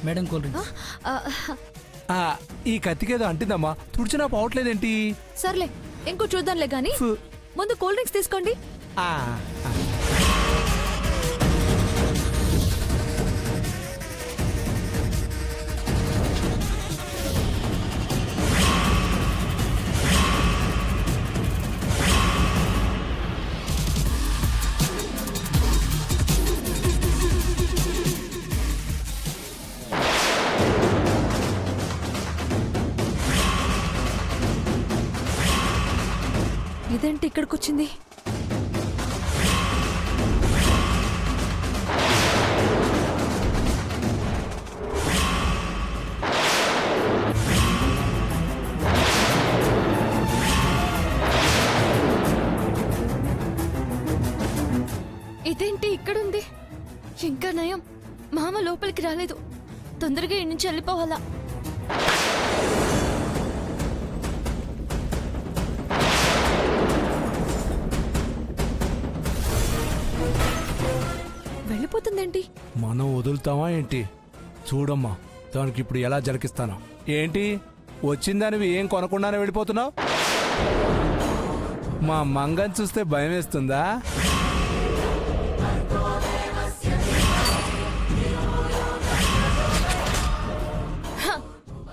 Madam cool drinks. ఈ కత్తికేదో అంటిందమ్మా, తుడిచినా పోవట్లేదేంటి? సర్లే ఇంకో చూద్దాంలే గాని ముందు కూల్ డ్రింక్స్ తీసుకోండి. ఆ, ఆ. ఇదేంటి ఇక్కడికొచ్చింది? ఇదేంటి ఇక్కడుంది? ఇంకా నయం మామ లోపలికి రాలేదు. తొందరగా ఇక్కడి నుంచి వెళ్ళిపోవాలా. వెళ్ళిపోతుందేంటి? మనం వదులుతామా ఏంటి? చూడమ్మా, దానికి ఇప్పుడు ఎలా జరికిస్తాను. ఏంటి వచ్చిందానివి ఏం కొనకుండానే వెళ్ళిపోతున్నావు? మా మంగని చూస్తే భయం వేస్తుందా?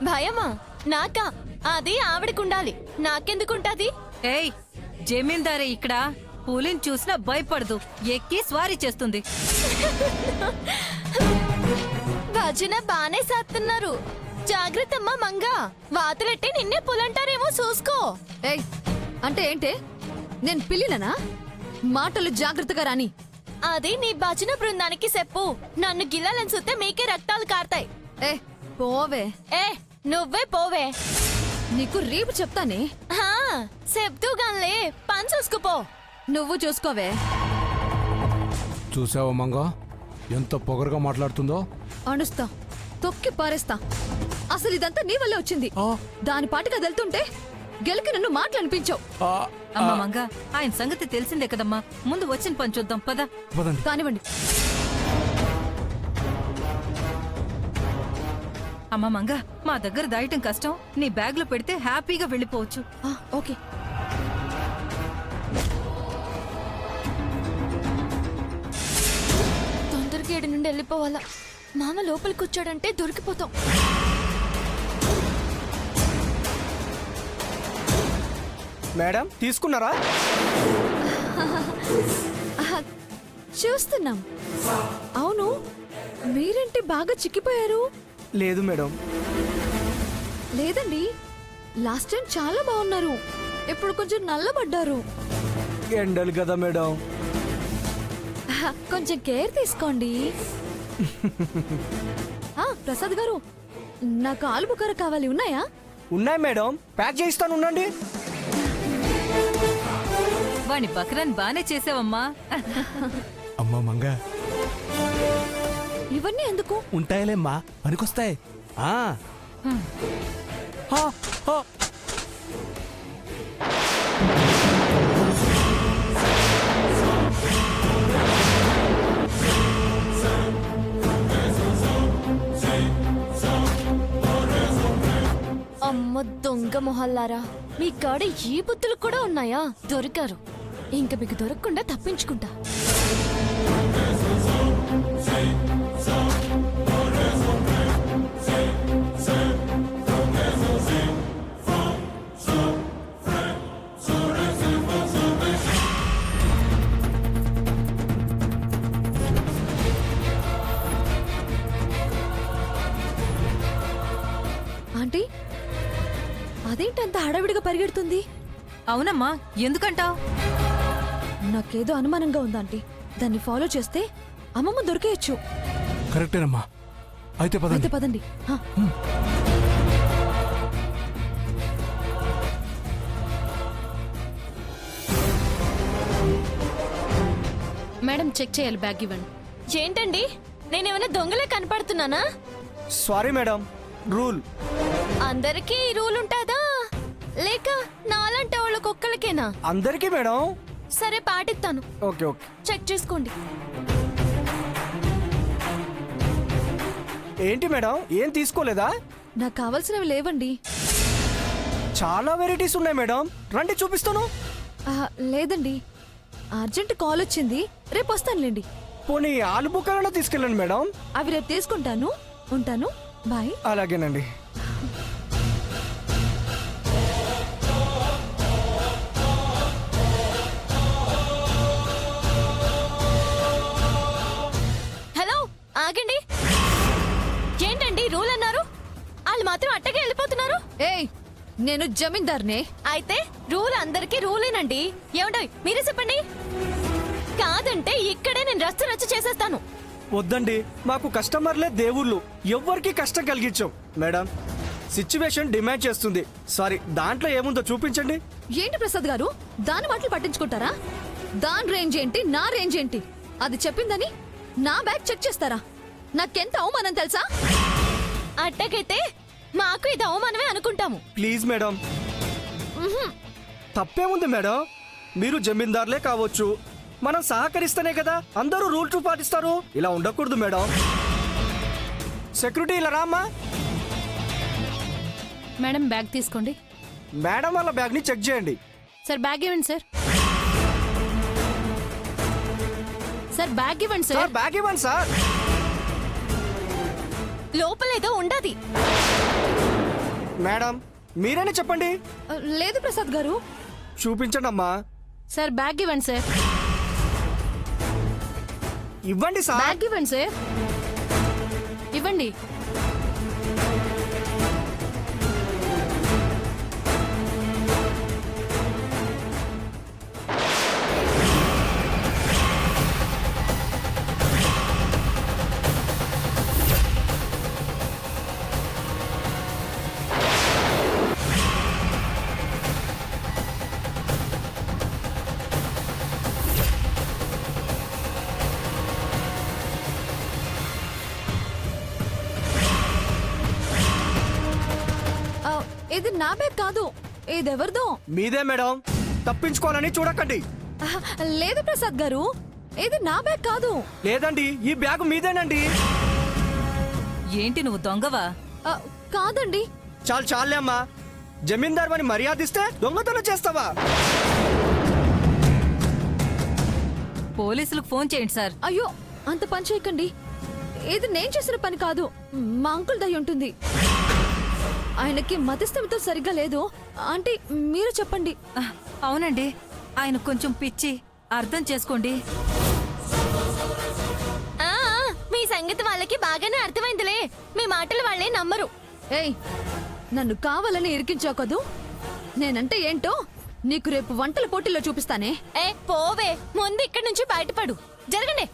భయమా? నాకా? అది ఆవిడకుండాలి, నాకెందుకుంటాది? ఏయ్, జమీందారే ఇక్కడ పులిని చూసినా భయపడదు, ఎక్కి స్వారీ చేస్తుంది. భజన బానే సాత్తున్నారు. జాగ్రత్తమ్మా మంగ, వాతలెట్టి నిన్నే పులంటారేమో చూసుకో. ఏయ్ అంటే ఏంటే? నేను పిల్లిననా? మాటలు జాగ్రత్తగా రాని. అది నీ భజన బృందానికి చెప్పు. నన్ను గిల్లాలని చూస్తే మీకే రక్తాలు కారుతాయి. ఏ పోవే. ఏ నువ్వే పోవే. నీకు రేపు చెప్తానే. హా, చెప్తూగాన్లే, పని చూసుకుపో. నువ్వు చూసుకోవే. చూసావా మంగ ఎంత పొగరుగా మాట్లాడుతుందో? అణుస్తా, తొక్కి పారేస్తా. అసలు ఇదంతా నీ వల్లే వచ్చింది. దాని పాటిగా వెళ్తుంటే గెలికి నన్ను మాటలనిపించావు. అమ్మ మంగ, ఆయన సంగతి తెలిసిందే కదమ్మా. ముందు వచ్చిన పని చూద్దాం పద. కానివ్వండి. అమ్మ మంగ, మా దగ్గర దాయటం కష్టం. నీ బ్యాగ్ లో పెడితే హ్యాపీగా వెళ్ళిపోవచ్చు. ఓకే. తొందరగా ఏడు నుండి వెళ్ళిపోవాలా. మామ లోపలికి వచ్చాడంటే దొరికిపోతాం. మేడం తీసుకున్నారా? చూస్తున్నాం. అవును, మీరేంటి బాగా చిక్కిపోయారు? లేదు మేడం. లేదండి, లాస్ట్ టైం చాలా బాగున్నారు. ఇప్పుడు కొంచెం నల్లబడ్డారు. ఎండలు కదా మేడం. కొంచెం కేర్ తీసుకోండి. ప్రసాద్ గారు, నాకు ఆలు బుకార కావాలి, ఉన్నాయా? ఉన్నాయి మేడం, ప్యాక్ చేయిస్తాను, ఉండండి. వాణ్ణి బక్రాన్ బానే చేసావమ్మా. అమ్మా మంగ, ఇవన్నీ ఎందుకు? ఉంటాయిలేమ్మా, పనికొస్తాయి. అమ్మ దొంగ మొహల్లారా, మీ కాడ ఈ బుద్ధులు కూడా ఉన్నాయా? దొరికారు. ఇంక మీకు దొరకకుండా తప్పించుకుంటా. ఆంటీ, అదేంటంత హడావిడిగా పరిగెడుతుంది? అవునమ్మా, ఎందుకంటావ్? నాకేదో అనుమానంగా ఉందాంటీ. దాన్ని ఫాలో చేస్తే అమ్మమ్మ దొరికేయచ్చు. కరెక్టేనమ్మా. అయితే పదండి. మేడం చెక్ చేయాలి, బ్యాగ్ ఇవ్వండి. ఏంటండి, నేనేమైనా దొంగలే కనపడుతున్నానా? Sorry madam, rule. అందరికీ ఈ రూల్ ఉంటుందా, లేక నాలంటే వాళ్ళకి ఒక్కరికేనా? అందరికీ మేడం. సరే పాటిస్తాను. Okay okay. చెక్ చేసుకోండి. ఏంటి మేడం ఏం తీసుకోలేదా? నాకు కావాల్సినవి లేవండి. చాలా వెరైటీస్ ఉన్నాయి మేడం, రండి చూపిస్తాను. లేదండి, అర్జెంట్ కాల్ వచ్చింది, రేపు వస్తానులేండి. పోనీ ఆలు బుక్కలను తీసుకెళ్ళండి మేడం. అవి రేపు తీసుకుంటాను. ఉంటాను, బాయ్. అలాగేనండి. హలో, ఆగండి. ఏంటండి రూల్ అన్నారు, వాళ్ళు మాత్రం అట్టగే వెళ్ళిపోతున్నారు. ఏయ్, నేను జమీందార్నే. అయితే రూల్ అందరికీ రూలేనండి. ఏమండో మీరే చెప్పండి. కాదంటే ఇక్కడే నేను రచ్చ చేసేస్తాను. వద్దండి, మాకు కస్టమర్లే దేవుళ్ళు, ఎవ్వరికి కష్టం కలిగించాం. మేడం, సిచ్యువేషన్ డిమాండ్ చేస్తుంది. సారీ, దాంట్లో ఏముందో చూపించండి. ఏంటి ప్రసాద్ గారు, దాని మాటలు పట్టించుకుంటారా? దాని రేంజ్ ఏంటి, నా రేంజ్ ఏంటి, అది చెప్పిందని నా బ్యాగ్ చెక్ చేస్తారా? నాకెంత అవమానం తెలుసా? అట్టకైతే మాకు ఇది అవమానమే అనుకుంటాము. Please madam. తప్పేముంది మేడం, మీరు జమీందార్లే కావచ్చు, మనం సహకరిస్తేనే కదా అందరూ రూల్స్ పాటిస్తారు. ఇలా ఉండకూడదు మేడం. సెక్యూరిటీ ఇలా రామ్మా. మేడం బ్యాగ్ తీసుకోండి. మేడం వాళ్ళ బ్యాగ్ ని చెక్ చేయండి. సార్ బ్యాగ్ ఇవ్వండి సార్. సార్ బ్యాగ్ ఇవ్వండి సార్ సార్. బ్యాగ్ ఇవ్వండి సార్. లోపలేదో ఉండది. మేడం మీరేనే చెప్పండి. లేదు ప్రసాద్ గారు. చూపించండి అమ్మా. సార్ బ్యాగ్ ఇవ్వండి సార్. ఇవ్వండి సార్. బ్యాగ్ ఇవ్వండి సార్. ఇవ్వండి. ఇది నా బ్యాగ్ కాదు, ఇదెవరిదో. మీదే మేడం, తప్పించుకోవాలని చూడకండి. లేదు ప్రసాద్ గారు, ఇది నా బ్యాగ్ కాదు. లేదండి, ఈ బ్యాగ్ మీదేనండి. ఏంటి నువ్వు దొంగవా? కాదండి. చాలు చాలే అమ్మా, జమీందార్ అని మర్యాదిస్తే దొంగతనం చేస్తావా? పోలీసులకు ఫోన్ చేయండి సార్. అయ్యో, అంత పని చేయకండి. ఇది నేను చేసిన పని కాదు, మా అంకుల్ దయ ఉంటుంది. ఆయనకి మతిస్థిమితం సరిగ్గా లేదు. ఆంటీ మీరు చెప్పండి. అవునండి, ఆయన కొంచెం పిచ్చి, అర్థం చేసుకోండి. ఆ, మీ సంగతి వాళ్ళకి బాగానే అర్థమైందిలే. మీ మాటలు వాళ్ళే నమ్మరు. ఏయ్, నన్ను కావాలని ఇరికించావు కదూ. నేనంటే ఏంటో నీకు రేపు వంటల పోటీలో చూపిస్తానే. ఏ పోవే, ముందు ఇక్కడి నుంచి బయటపడు. జరగండి.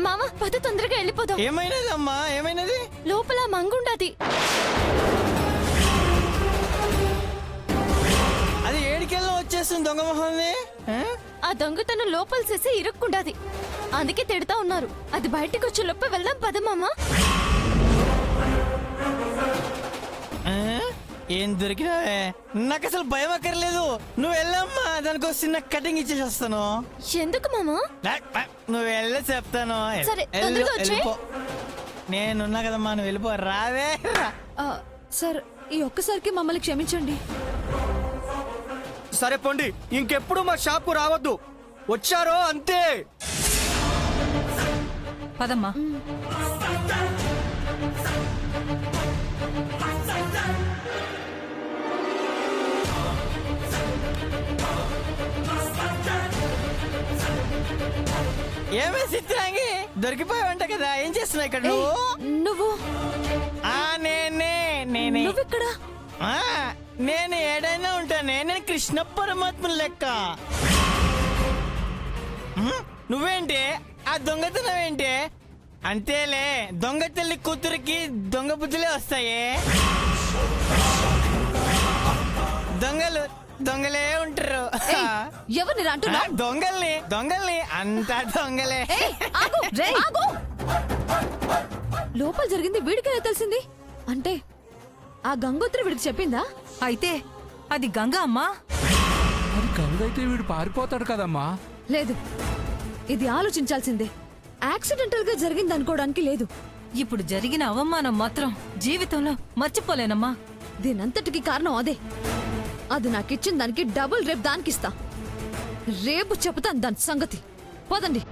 మామ పద, తొందరగా వెళ్ళిపోదాం. ఏమైనది అమ్మా, ఏమైనది? లోపల మంగుండది. అది ఏడికెళ్ళి వచ్చేస్తుంది దొంగ మొహంది. ఆ దొంగతనం లోపల చేసి ఇరుక్కుండాది, అందుకే తిడతా ఉన్నారు. అది బయటికి వచ్చే లోప వెళ్దాం పద మామ. ఏం దొరికినావే? నాకు అసలు భయం అక్కర్లేదు, నువ్వు వెళ్ళమ్మా. దానికి ఒక చిన్న కటింగ్ ఇచ్చేసి వస్తాను. ఎందుకు మామ? నువ్వు వెళ్ళే చెప్తాను. సరే, వెళ్ళు, తొందరగా వచ్చేయ్. వెళ్ళిపో. నేనున్నా కదమ్మా, నువ్వు వెళ్ళిపో. రావే రా. సార్, ఈ ఒక్కసారికి మమ్మల్ని క్షమించండి. సరే పోండి, ఇంకెప్పుడు మా షాప్కు రావద్దు. వచ్చారో అంతే. పదమ్మా. ఏమే చిత్రాంగి, దొరికిపోయావంట కదా, ఏం చేస్తున్నావు ఇక్కడ నువ్వు? నువ్వు నేనే. నువ్వెక్కడ? నేను ఏడైనా ఉంటానే, నేను కృష్ణ పరమాత్మ లెక్క. నువ్వేంటి ఆ దొంగతనం ఏంటి? అంతేలే, దొంగ తల్లి కూతురికి దొంగ బుద్ధులే వస్తాయి. దొంగలు దొంగలే ఉంటారు. ఎవరిని అంటున్నావు? దొంగల్ని అంతా దొంగలే. ఆగు! లోపల జరిగింది వీడికెలా తెలిసింది? అంటే ఆ గంగోత్రి వీడికి చెప్పిందా? అయితే అది గంగ అమ్మా. మరి గంగైతే వీడు పారిపోతాడు కదమ్మా. లేదు, ఇది ఆలోచించాల్సిందే. యాక్సిడెంటల్ గా జరిగింది అనుకోవడానికి లేదు. ఇప్పుడు జరిగిన అవమానం మాత్రం జీవితంలో మర్చిపోలేనమ్మా. దీనంతటికి కారణం అదే. అది నాకిచ్చిన దానికి డబుల్ రేపు దానికిస్తా. రేపు చెబుతాను దాని సంగతి. పోదండి.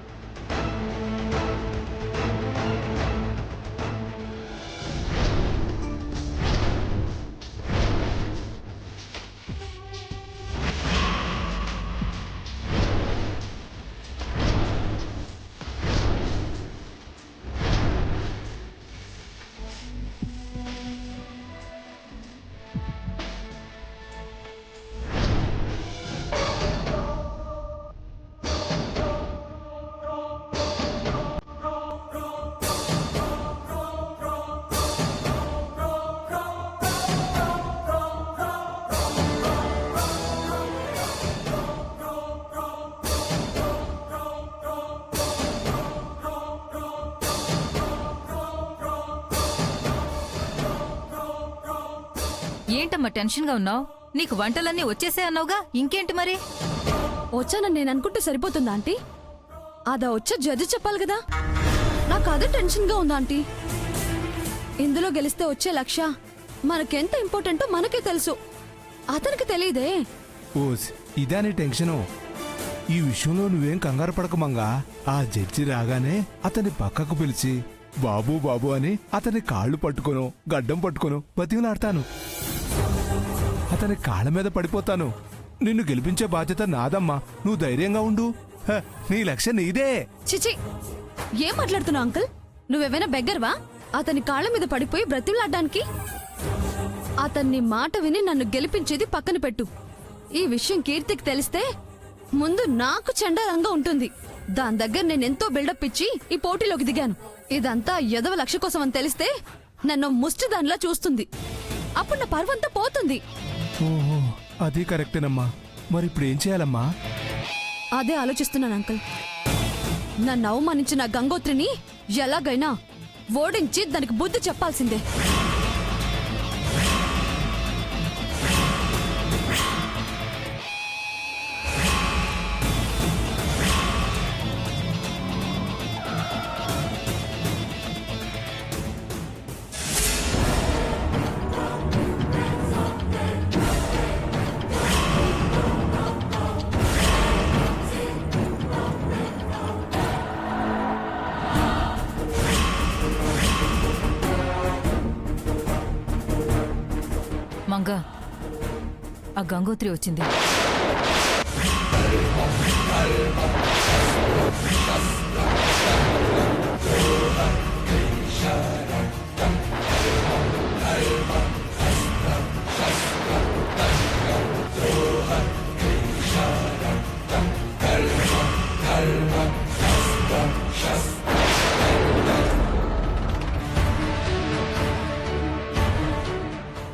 ఏంటమ్మా టెన్షన్ గా ఉన్నావు? నీకు వంటలన్నీ వచ్చేసే అన్నావుగా, ఇంకేంటి మరి? వచ్చానని నేను అనుకుంటే సరిపోతుందా ఆంటీ? అదా వచ్చే జడ్జి చెప్పాలి కదా. నాకు అదే టెన్షన్ గా ఉందా ఆంటీ? ఇందులో గెలిస్తే వచ్చే లక్ష్య మనకెంత ఇంపార్టెంటో మనకే తెలుసు. అతనికి తెలియదే. ఓస్ ఇదాని టెన్షను. ఈ విషయంలో నువ్వేం కంగారు పడక మంగా. ఆ జడ్జి రాగానే అతన్ని పక్కకు పిలిచి బాబు బాబు అని అతని కాళ్ళు పట్టుకోను గడ్డం పట్టుకోను బతిమలాడతాను. అతని కాళ్ళ మీద పడిపోతాను. నిన్ను గెలిపించే బాధ్యత నాదమ్మా, నువ్వు ధైర్యంగా ఉండు. హ, నీ లక్ష్యం నీదే. చిచి, ఏం మాట్లాడుతున్నావు అంకుల్? నువ్వేమైనా బెగ్గర్వా అతని కాళ్ళ మీద పడిపోయి బ్రతిమలాడ్డానికి? అతన్ని మాట విని నన్ను గెలిపించేది పక్కన పెట్టు. ఈ విషయం కీర్తికి తెలిస్తే ముందు నాకు చండాలంగా ఉంటుంది. దాని దగ్గర నేనెంతో బిల్డప్ ఇచ్చి ఈ పోటీలోకి దిగాను. ఇదంతా ఎదవ లక్ష్య కోసం అని తెలిస్తే నన్ను ముష్టిదానిలా చూస్తుంది. అప్పుడు నా పర్వంతా పోతుంది. ఓహో, అది కరెక్టేనమ్మా. మరి ఇప్పుడు ఏం చేయాలమ్మా? అదే ఆలోచిస్తున్నాను అంకుల్. నన్ను అవమానించిన గంగోత్రిని ఎలాగైనా ఓడించి దానికి బుద్ధి చెప్పాల్సిందే. మంగ, ఆ గంగోత్రి వచ్చింది.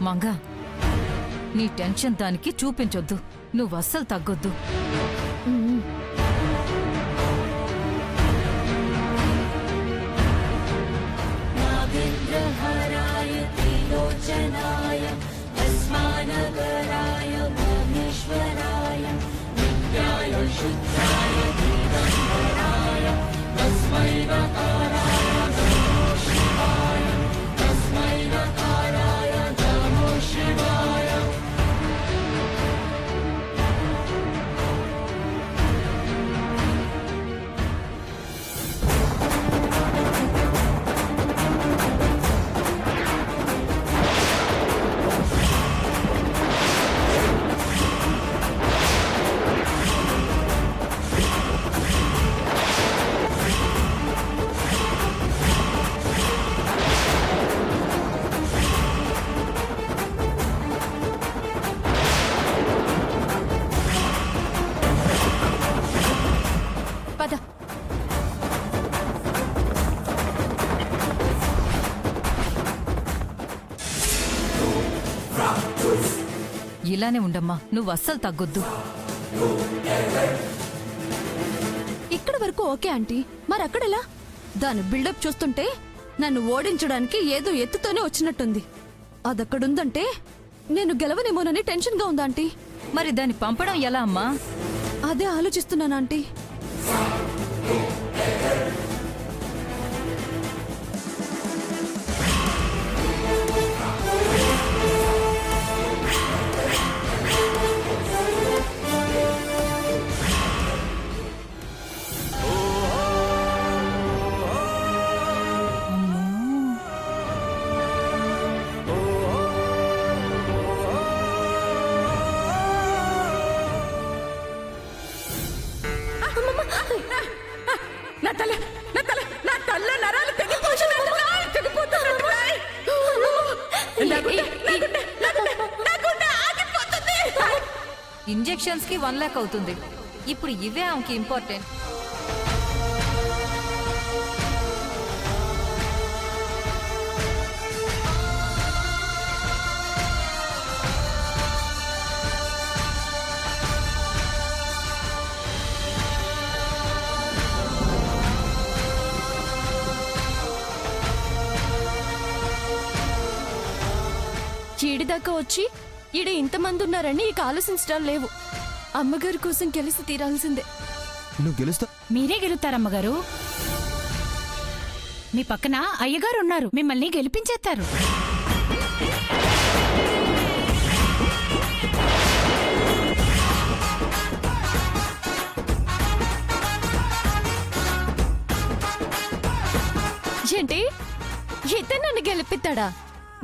మంగ, నీ టెన్షన్ దానికి చూపించొద్దు. నువ్వు అస్సలు తగ్గొద్దు. పద. ఇలానే ఉండమ్మా, నువ్వు అస్సలు తగ్గొద్దు. ఇక్కడ వరకు ఓకే ఆంటీ, మరి అక్కడెలా? దాని బిల్డప్ చూస్తుంటే నన్ను ఓడించడానికి ఏదో ఎత్తుతోనే వచ్చినట్టుంది. అదక్కడుందంటే నేను గెలవనేమోనని టెన్షన్గా ఉందా ఆంటీ? మరి దాన్ని పంపడం ఎలా అమ్మా? అదే ఆలోచిస్తున్నాను ఆంటీ. ఇంజెక్షన్స్ కి 1 లాక్ అవుతుంది. ఇప్పుడు ఇవే ఆమెకి ఇంపార్టెంట్. ఈడిదాకా వచ్చి ఈడ ఇంతమంది ఉన్నారని ఇక ఆలోచించడం లేవు. అమ్మగారి కోసం గెలిచి తీరాల్సిందే. నువ్వు గెలుస్తా. మీరే గెలుస్తారమ్మగారు. మీ పక్కన అయ్యగారు ఉన్నారు, మిమ్మల్ని గెలిపించేస్తారు. ఏంటి ఇతను నన్ను గెలిపిస్తాడా?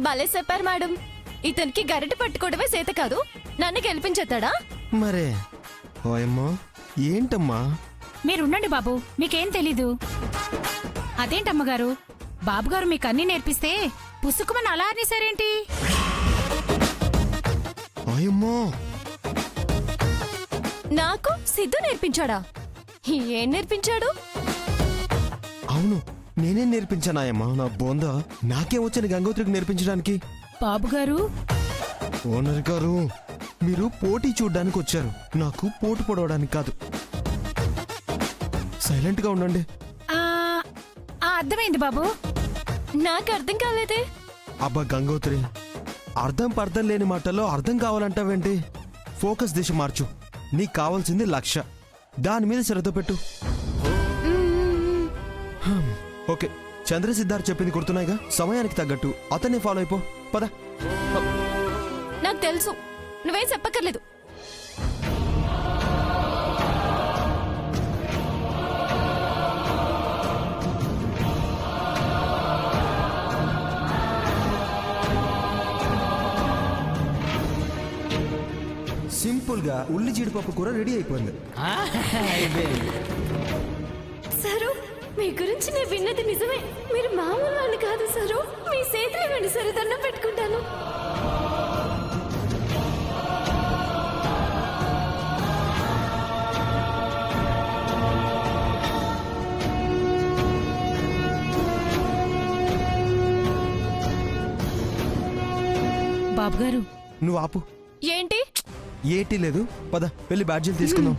భలే చెప్పారు మేడం. ఇతనికి గరిట పట్టుకోవడమే చేత కాదు, నన్ను గెలిపించేస్తాడా? మరే ఓయమ్మో ఏంటమ్మా? మీరుండండి బాబు, మీకేం తెలీదు. అదేంటమ్మగారు, బాబుగారు మీకు అన్నీ నేర్పిస్తే పుసుకుమని అలా అనేసారేంటి? ఓయమ్మో నాకు సిద్ధు నేర్పించాడా? ఏం నేర్పించాడు? అవును, నేనే నేర్పించానాయమ్మా. నా బోందా నాకేం వచ్చాను గంగోత్రికి నేర్పించడానికి. బాబుగారు, ఓనర్ గారు, మీరు పోటీ చూడ్డానికి వచ్చారు, నాకు పోటు పొడవడానికి కాదు. సైలెంట్ గా ఉండండి. ఆ ఆ, అర్థమైంది బాబు. నాకు అర్థం కాలేదే. అబ్బా గంగోత్రి, అర్థం పర్థం లేని మాటల్లో అర్థం కావాలంటావేంటి? ఫోకస్ దిశ మార్చు. నీకు కావాల్సింది లక్ష్య, దాని మీద శ్రద్ధ పెట్టు. ఓకే, చంద్రసిద్ధార్థ్ చెప్పింది గుర్తున్నాయిగా. సమయానికి తగ్గట్టు అతన్ని ఫాలో అయిపో. పద. నాకు తెలుసు, నువ్వేం చెప్పక్కర్లేదు. సింపుల్ గా ఉల్లి జీడిపప్పు కూర రెడీ అయిపోయింది. సరు, మీ గురించి నేను విన్నది నిజమే. మీరు మామూలు వాళ్ళు కాదు సరు. మీ చేతులు ఇవ్వండి సరు, దండం పెట్టుకుంటాను. బాబుగారు, నువ్వు ఆపు. ఏంటి? ఏటీ లేదు, పద వెళ్ళి బ్యాడ్జీలు తీసుకుందాం.